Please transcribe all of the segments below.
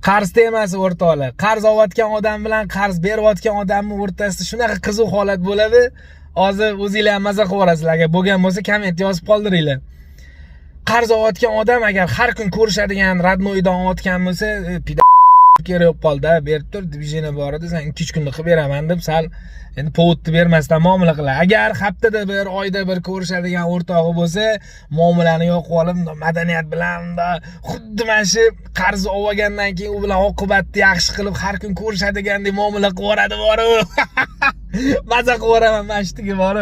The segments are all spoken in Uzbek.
qarz temasi o'rtoqlar. Qarz olayotgan odam bilan qarz berayotgan odamning o'rtasida shunaqa qiziq holat bo'ladi. Hozir o'zingizlar ham maza qilasizlar. Agar bo'lgan bo'lsa komment yozib qoldiringlar. Qarz olayotgan odam agar har kun ko'rishadigan radnoydan olayotgan bo'lsa, kerak qoldi, berib tur, diviziyani bor edi, sen 2-3 kunda qilib beraman deb sal endi povudni bermasdan muomala qilar. Agar haftada bir, oyda bir ko'rishadigan o'rtog'i bo'lsa, muomalani yo'qib olib, madaniyat bilan xuddi mana shu qarz olgandan keyin u bilan oqibatni yaxshi qilib har kun ko'rishadigandek muomala qilib yuboradi bor u. Maza qilib yuboraman mana shunga bor.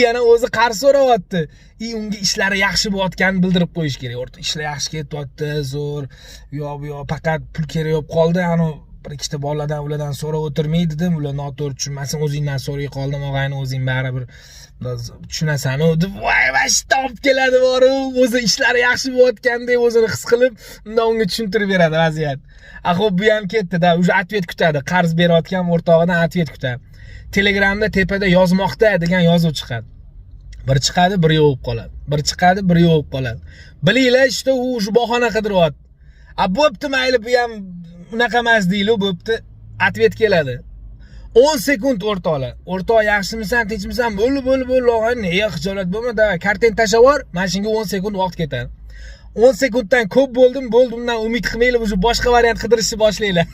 Yana o'zi qarz so'rayapti. Unga ishlari yaxshi bo'layotganini bildirib qo'yish kerak. O'rta ishlar yaxshi ketyapti, zo'r. Yo faqat pul kerak bo'lib qoldi. Ani bir ikkita bolalardan ulardan so'rab o'tirmaydi-dim. Ular noto'g'ri tushunmasin, o'zingdan so'ray qoldim, og'ayni o'zing baribir tushunasan-u deb voy vash topib keladi bor u. O'zi ishlari yaxshi bo'layotgandek o'zini his qilib, undan unga tushuntirib beradi vaziyat. Xo'p, bu ham ketdi-da, уже ответ kutadi. Qarz berayotgan o'rtog'idan ответ kutadi. Telegramda tepada yozmoqda degan yozuv chiqadi. Bir chiqadi, bir yo'q qoladi. Bir chiqadi, bir yo'q qoladi. Bilinglar, işte u shu bahona qidiryapti. Bo'pti, mayli, bu ham unaqa emas deyli, bo'pti. Ответ keladi. 10 sekund o'rtoqlar. O'rtoq yaxshimisan, tinchmisan? Bo'ldi, og'ayni, nega xijolat bo'lma, davay, kartani tashlab yubor. Mana shunga 10 sekund vaqt ketadi. 10 sekunddan ko'p bo'ldim, undan umid qilmanglar, o'sha boshqa variant qidirishni boshlanglar.